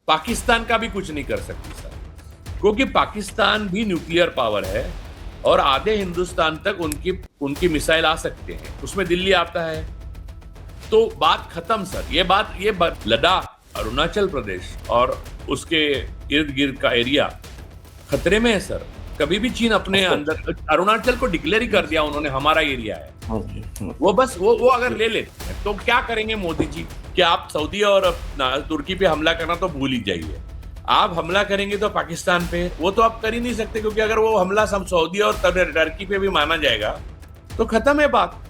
पाकिस्तान का भी कुछ नहीं कर सकती सर, क्योंकि पाकिस्तान भी न्यूक्लियर पावर है और आधे हिंदुस्तान तक उनकी उनकी मिसाइल आ सकते हैं, उसमें दिल्ली आता है तो बात खत्म सर। ये बात लद्दाख, अरुणाचल प्रदेश और उसके इर्द गिर्द का एरिया खतरे में है सर। कभी भी चीन अपने अंदर अरुणाचल को डिक्लेयर ही कर दिया उन्होंने, हमारा एरिया है। वो बस वो अगर ले लेते हैं तो क्या करेंगे मोदी जी? कि आप सऊदी और तुर्की पे हमला करना तो भूल ही जाइए, आप हमला करेंगे तो पाकिस्तान पे, वो तो आप कर ही नहीं सकते, क्योंकि अगर वो हमला सऊदी और टर्की पे भी माना जाएगा तो खत्म है बात।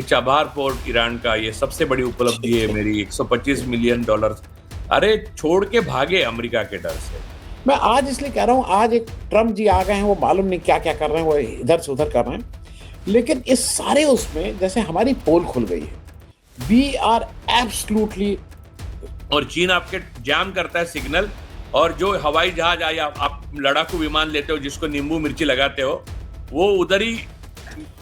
चाबहार पोर्ट ईरान का ये सबसे बड़ी उपलब्धि है मेरी, $125 मिलियन। अरे छोड़ के भागे अमेरिका के डर से। मैं आज इसलिए कह रहा हूं, आज एक ट्रम्प जी आ गए हैं, वो मालूम नहीं क्या क्या कर रहे हैं, वो इधर से उधर कर रहे हैं, लेकिन इस सारे उसमें जैसे हमारी पोल खुल गई है, वी आर एब्सोल्युटली। और चीन आपके जाम करता है सिग्नल, और जो हवाई जहाज आया, आप लड़ाकू विमान लेते हो जिसको नींबू मिर्ची लगाते हो, वो उधर ही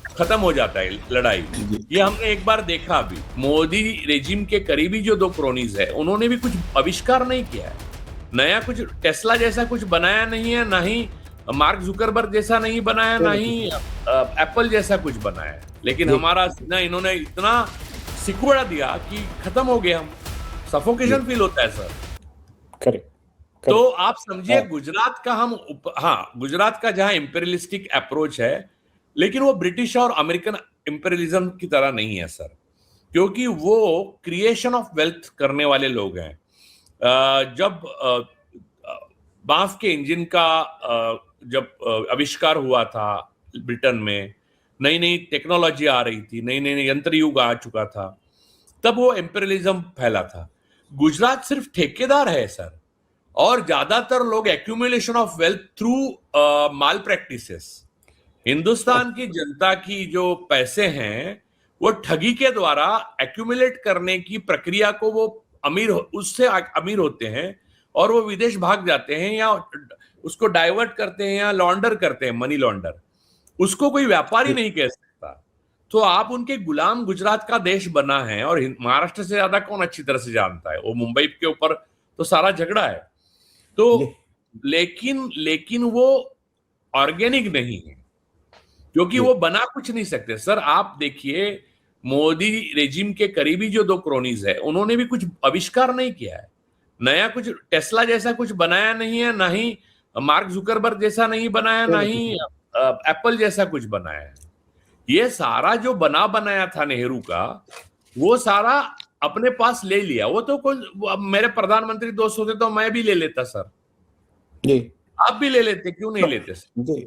खत्म हो जाता है लड़ाई। ये हमने एक बार देखा। अभी मोदी रेजिम के करीबी जो 2 क्रोनीज है, उन्होंने भी कुछ आविष्कार नहीं किया है, नया कुछ टेस्ला जैसा कुछ बनाया नहीं है, ना ही मार्क जुकरबर्ग जैसा नहीं बनाया, ना ही एप्पल जैसा कुछ बनाया है, लेकिन हमारा ना इन्होंने इतना सिकुड़ा दिया कि खत्म हो गया, हम सफोकेशन फील होता है सर। करेक्ट। तो आप समझिए गुजरात का गुजरात का जहां इंपेरियलिस्टिक अप्रोच है, लेकिन वो ब्रिटिश और अमेरिकन इंपेरियलिज्म की तरह नहीं है सर, क्योंकि वो क्रिएशन ऑफ वेल्थ करने वाले लोग हैं। जब बांस के इंजन का जब आविष्कार हुआ था ब्रिटेन में, नई नई टेक्नोलॉजी आ रही थी, नई नई यंत्र युग आ चुका था, तब वो इंपेरियलिज्म फैला था। गुजरात सिर्फ ठेकेदार है सर, और ज्यादातर लोग accumulation of wealth through mall practices. Hindustan की जनता की जो पैसे हैं वो ठगी के द्वारा एक्यूमुलेट करने की प्रक्रिया को वो उससे अमीर होते हैं, और वो विदेश भाग जाते हैं या उसको डाइवर्ट करते हैं या लॉन्डर करते हैं, मनी लॉन्डर। उसको कोई व्यापारी नहीं कह सकता। तो आप उनके गुलाम गुजरात का देश बना है, और महाराष्ट्र से ज्यादा कौन अच्छी तरह से जानता है, वो मुंबई के ऊपर तो सारा झगड़ा है। तो लेकिन वो ऑर्गेनिक नहीं है, क्योंकि वो बना कुछ नहीं सकते सर। आप देखिए मोदी रेजिम के करीबी जो 2 क्रोनीज है, उन्होंने भी कुछ आविष्कार नहीं किया है, नया कुछ टेस्ला जैसा कुछ बनाया नहीं है, ना ही मार्क जुकरबर्ग जैसा नहीं बनाया, ना ही एप्पल जैसा कुछ बनाया है। ये सारा जो बनाया था नेहरू का, वो सारा अपने पास ले लिया। वो तो कोई मेरे प्रधानमंत्री दोस्त होते तो मैं भी ले लेता सर, जी आप भी ले लेते, क्यों नहीं लेते सर? जी।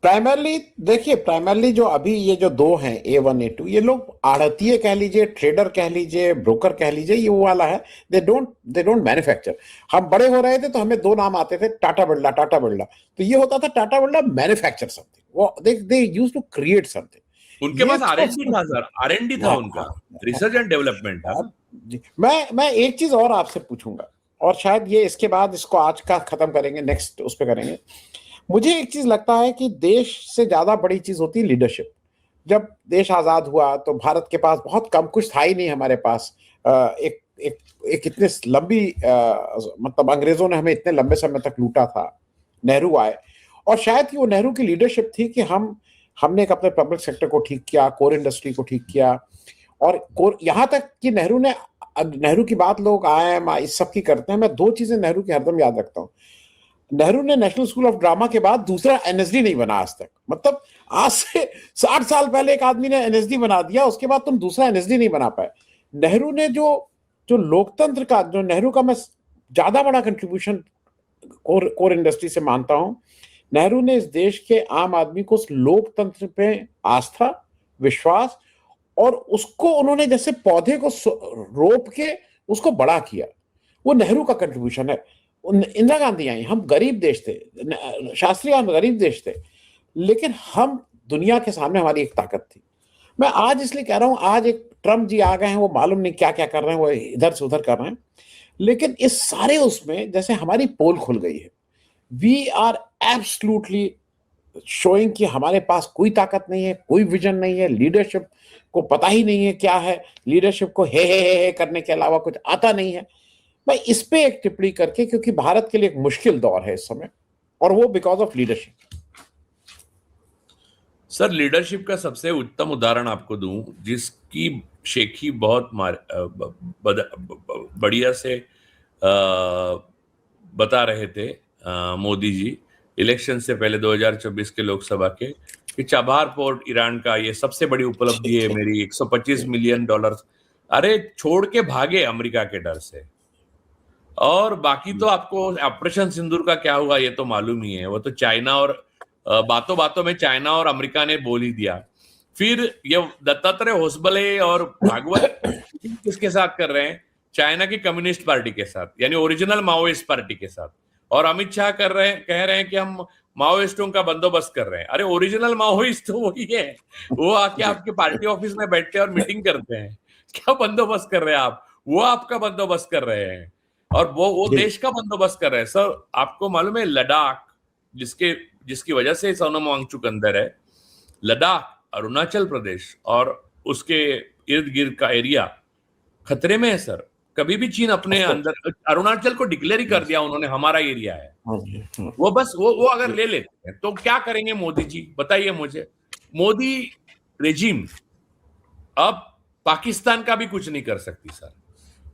प्राइमरली देखिए, प्राइमरली जो अभी ये जो 2 हैं, A1 A2, ये लोग आढ़तिये कह लीजिए, ट्रेडर कह लीजिए, ब्रोकर कह लीजिए, ये वो वाला है। They don't manufacture. हम बड़े हो रहे थे तो हमें 2 नाम आते थे, टाटा बिरला, टाटा बिरला। तो ये होता था टाटा बिरला मैन्युफैक्चर समथिंग, वो they used to create something. उनके पास R&D था सर, R&D था उनका, रिसर्च एंड डेवलपमेंट था। मैं एक चीज और आपसे पूछूंगा, और शायद ये इसके बाद इसको आज का खत्म करेंगे, नेक्स्ट उस पर करेंगे। मुझे एक चीज लगता है कि देश से ज्यादा बड़ी चीज होती है लीडरशिप। जब देश आजाद हुआ तो भारत के पास बहुत कम, कुछ था ही नहीं हमारे पास। एक एक एक इतने लंबी मतलब अंग्रेजों ने हमें इतने लंबे समय तक लूटा था। नेहरू आए, और शायद वो नेहरू की लीडरशिप थी कि हमने एक अपने पब्लिक सेक्टर को ठीक किया, कोर इंडस्ट्री को ठीक किया, और यहाँ तक कि नेहरू की बात लोग IIM इस सब की करते हैं। मैं 2 चीजें नेहरू की हरदम याद रखता हूँ। नेहरू ने नेशनल स्कूल ऑफ ड्रामा के बाद दूसरा NSD नहीं बना आज तक। मतलब आज से 60 साल पहले एक आदमी ने NSD बना दिया, उसके बाद तुम दूसरा NSD नहीं बना पाए। नेहरू ने जो लोकतंत्र का, जो नेहरू का मैं ज्यादा बड़ा कंट्रीब्यूशन कोर इंडस्ट्री से मानता हूं, नेहरू ने इस देश के आम आदमी को उस लोकतंत्र पे आस्था, विश्वास, और उसको उन्होंने जैसे पौधे को रोप के उसको बड़ा किया, वो नेहरू का कंट्रीब्यूशन है। इंदिरा गांधी आई, हम गरीब देश थे, शास्त्री हम गरीब देश थे, लेकिन हम दुनिया के सामने हमारी एक ताकत थी। मैं आज इसलिए कह रहा हूं, आज एक ट्रम्प जी आ गए हैं, वो मालूम नहीं क्या क्या कर रहे हैं, वो इधर से उधर कर रहे हैं, लेकिन इस सारे उसमें जैसे हमारी पोल खुल गई है। वी आर एब्सोल्युटली शोइंग कि हमारे पास कोई ताकत नहीं है, कोई विजन नहीं है, लीडरशिप को पता ही नहीं है क्या है, लीडरशिप को हे करने के अलावा कुछ आता नहीं है। मैं इस पे एक टिप्पणी करके, क्योंकि भारत के लिए एक मुश्किल दौर है इस समय, और वो because of leadership. Sir leadership का सबसे उत्तम उदाहरण आपको दूं, जिसकी शेखी बहुत बढ़िया से बता रहे थे मोदी जी इलेक्शन से पहले 2024 के लोकसभा के, कि चाबहार पोर्ट ईरान का ये सबसे बड़ी उपलब्धि है मेरी, $125 मिलियन। अरे छोड़ के भागे अमेरिका के डर से। और बाकी तो आपको ऑपरेशन सिंदूर का क्या हुआ ये तो मालूम ही है, वो तो चाइना और बातों बातों में चाइना और अमेरिका ने बोल ही दिया। फिर ये दत्तात्रेय होसबले और भागवत किसके साथ कर रहे हैं? चाइना की कम्युनिस्ट पार्टी के साथ, यानी ओरिजिनल माओइस्ट पार्टी के साथ। और अमित शाह कह रहे हैं कि हम माओइस्टों का बंदोबस्त कर रहे हैं। अरे ओरिजिनल माओइस्ट तो वही है, वो आके आपके पार्टी ऑफिस में बैठते हैं और मीटिंग करते हैं। क्या बंदोबस्त कर रहे हैं आप? वो आपका बंदोबस्त कर रहे हैं और वो देश का बंदोबस्त कर रहे हैं। सर आपको मालूम है लद्दाख, जिसकी वजह से सोनम वांगचुक अंदर है, लद्दाख, अरुणाचल प्रदेश और उसके इर्द गिर्द का एरिया खतरे में है सर। कभी भी चीन अपने अंदर, अरुणाचल को डिक्लेयर ही कर दिया उन्होंने, हमारा एरिया है। वो बस वो अगर ले लेते हैं तो क्या करेंगे मोदी जी, बताइए मुझे। मोदी रेजिम अब पाकिस्तान का भी कुछ नहीं कर सकती सर,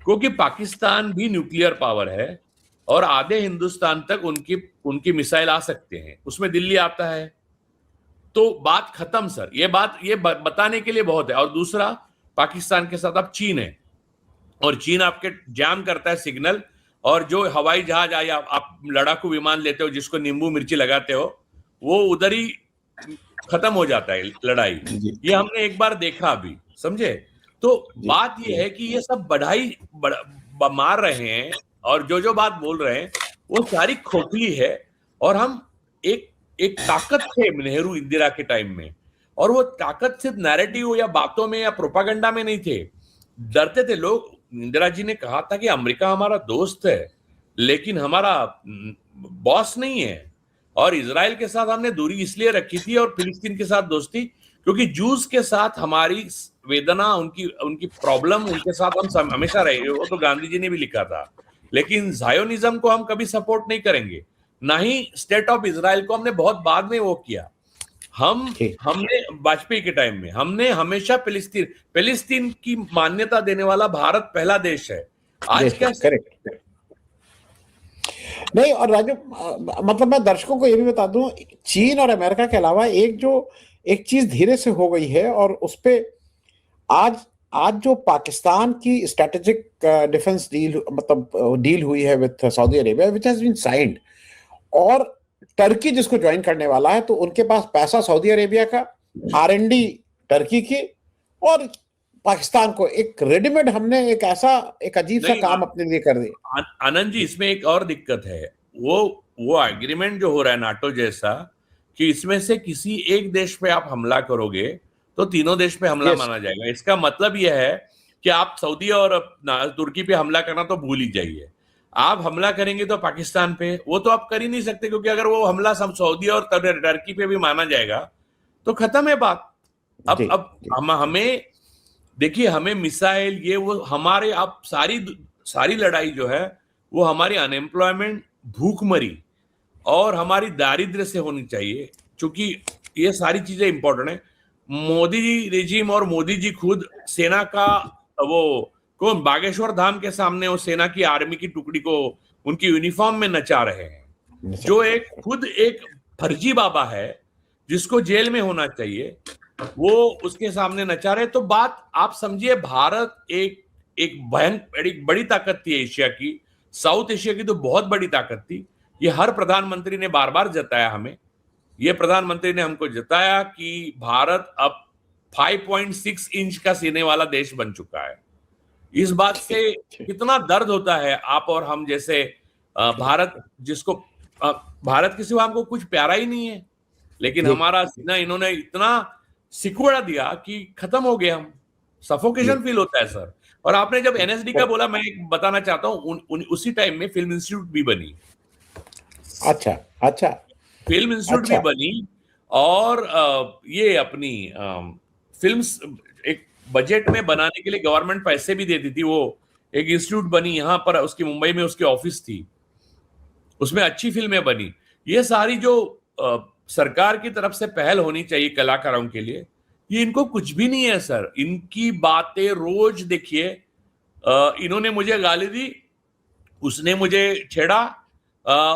क्योंकि पाकिस्तान भी न्यूक्लियर पावर है और आधे हिंदुस्तान तक उनकी मिसाइल आ सकते हैं, उसमें दिल्ली आता है तो बात खत्म सर। ये बताने के लिए बहुत है। और दूसरा, पाकिस्तान के साथ अब चीन है और चीन आपके जाम करता है सिग्नल, और जो हवाई जहाज आया, आप लड़ाकू विमान लेते हो जिसको नींबू मिर्ची लगाते हो, वो उधर ही खत्म हो जाता है लड़ाई। ये हमने एक बार देखा अभी, समझे? तो बात ये है कि ये सब मार रहे हैं और जो बात बोल रहे हैं वो सारी खोखली है। और हम एक ताकत थे नेहरू इंदिरा के टाइम में, और वो ताकत सिर्फ नैरेटिव या बातों में या प्रोपागेंडा में नहीं थे। डरते थे लोग। इंदिरा जी ने कहा था कि अमेरिका हमारा दोस्त है लेकिन हमारा बॉस नहीं है। और इजराइल के साथ हमने दूरी इसलिए रखी थी और फिलिस्तीन के साथ दोस्ती, क्योंकि जूस के साथ हमारी वेदना, उनकी प्रॉब्लम, उनके साथ हम हमेशा रहे। वो तो गांधी जी ने भी लिखा था। लेकिन जायोनिज्म को हम कभी सपोर्ट नहीं करेंगे, ना ही स्टेट ऑफ इजराइल को। हमने बहुत बाद में वो किया। हमने वाजपेयी के टाइम में हमने हमेशा फिलिस्तीन की मान्यता देने वाला भारत पहला देश है। आज क्या? करेक्ट नहीं। और राजू, मतलब मैं दर्शकों को ये भी बता दूं, चीन और अमेरिका के अलावा एक चीज धीरे से हो गई है, और उस पे आज जो पाकिस्तान की स्ट्रेटेजिक डिफेंस डील, मतलब डील हुई है with Saudi Arabia, which has been signed, और टर्की जिसको ज्वाइन करने वाला है, तो उनके पास पैसा सऊदी अरेबिया का, R&D टर्की की, और पाकिस्तान को एक रेडीमेड हमने एक अजीब सा काम अपने लिए कर दिया। आनंद जी, इसमें एक और दिक्कत है। वो एग्रीमेंट जो हो रहा है नाटो जैसा, कि इसमें से किसी एक देश पे आप हमला करोगे तो तीनों देश पे हमला माना जाएगा। इसका मतलब यह है कि आप सऊदी और तुर्की पे हमला करना तो भूल ही जाइए। आप हमला करेंगे तो पाकिस्तान पे, वो तो आप कर ही नहीं सकते, क्योंकि अगर वो हमला सऊदी और टर्की पे भी माना जाएगा तो खत्म है बात। अब हमें देखिए, हमें मिसाइल ये वो हमारे, अब सारी लड़ाई जो है वो हमारी अनएम्प्लॉयमेंट, भूखमरी और हमारी दारिद्र्य से होनी चाहिए, क्योंकि ये सारी चीजें इंपॉर्टेंट है। मोदी जी रेजिम और मोदी जी खुद सेना का कौन बागेश्वर धाम के सामने वो सेना की आर्मी की टुकड़ी को उनकी यूनिफॉर्म में नचा रहे हैं, जो खुद एक फर्जी बाबा है जिसको जेल में होना चाहिए, वो उसके सामने नचा रहे। तो बात आप समझिए, भारत एक बड़ी ताकत थी एशिया की, साउथ एशिया की तो बहुत बड़ी ताकत थी। ये हर प्रधानमंत्री ने बार बार जताया हमें, ये प्रधानमंत्री ने हमको जताया कि भारत अब 5.6 इंच का सीने वाला देश बन चुका है। इस बात से कितना दर्द होता है आप और हम जैसे भारत के सिवा हमको कुछ प्यारा ही नहीं है, लेकिन हमारा सीना इन्होंने इतना सिकुड़ा दिया कि खत्म हो गया हम। सफोकेशन फील होता है सर। और आपने जब NSD का बोला, मैं बताना चाहता हूँ, उसी टाइम में फिल्म इंस्टीट्यूट भी बनी। अच्छा फिल्म इंस्टीट्यूट भी बनी, और ये अपनी फिल्म्स एक बजट में बनाने के लिए गवर्नमेंट पैसे भी देती थी। वो एक इंस्टीट्यूट बनी यहाँ पर, उसकी मुंबई में उसकी ऑफिस थी, उसमें अच्छी फिल्में बनी। ये सारी जो सरकार की तरफ से पहल होनी चाहिए कलाकारों के लिए, ये इनको कुछ भी नहीं है सर। इनकी बातें रोज देखिए, इन्होंने मुझे गाली दी, उसने मुझे छेड़ा,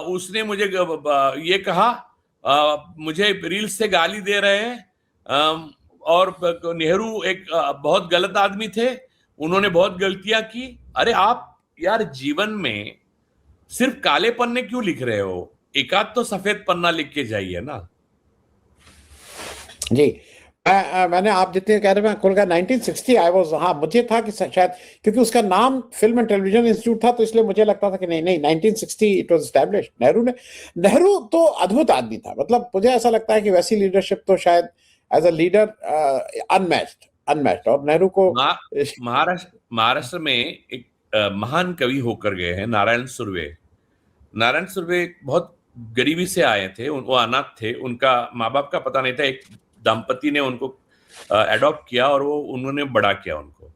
उसने मुझे ये कहा, मुझे रील्स से गाली दे रहे हैं, और नेहरू एक बहुत गलत आदमी थे, उन्होंने बहुत गलतियां की। अरे आप यार जीवन में सिर्फ काले पन्ने क्यों लिख रहे हो? एक आध तो सफेद पन्ना लिख के जाइए ना। जी, मैंने आप जितने कह रहे हैं खुल का 1960 आई वाज, हाँ मुझे था कि शायद क्योंकि उसका नाम फिल्म एंड टेलीविजन इंस्टीट्यूट था, तो इसलिए मुझे लगता था कि नहीं नहीं 1960 इट वाज एस्टैब्लिश्ड। नेहरू तो अद्भुत आदमी था, मतलब मुझे ऐसा लगता है कि वैसी लीडरशिप तो शायद एज अ लीडर अनमैच्ड। और नेहरू को महाराष्ट्र में एक महान कवि होकर गए हैं, नारायण सुर्वे। नारायण सुर्वे बहुत गरीबी से आए थे, वो अनाथ थे, उनका माँ बाप का पता नहीं था, एक दंपति ने उनको एडॉप्ट किया और वो उन्होंने बड़ा किया उनको।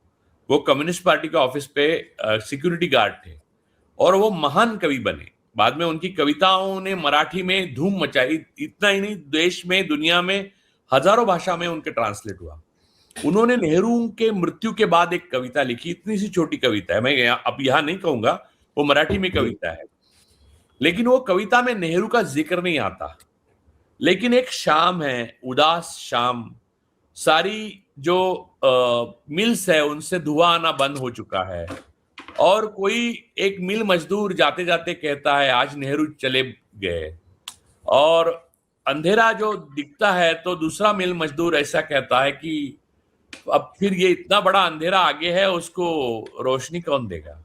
वो कम्युनिस्ट पार्टी के ऑफिस पे सिक्योरिटी गार्ड थे और वो महान कवि बने। बाद में उनकी कविताओं ने मराठी में धूम मचाई, इतना ही नहीं देश में दुनिया में हजारों भाषा में उनके ट्रांसलेट हुआ। उन्होंने नेहरू के मृत्यु के बाद एक कविता लिखी, इतनी सी छोटी कविता है, मैं अब यहाँ नहीं कहूंगा, वो मराठी में कविता है, लेकिन वो कविता में नेहरू का जिक्र नहीं आता। लेकिन एक शाम है, उदास शाम, सारी जो मिल्स है उनसे धुआं आना बंद हो चुका है, और कोई एक मिल मजदूर जाते जाते कहता है आज नेहरू चले गए, और अंधेरा जो दिखता है तो दूसरा मिल मजदूर ऐसा कहता है कि अब फिर ये इतना बड़ा अंधेरा आगे है, उसको रोशनी कौन देगा।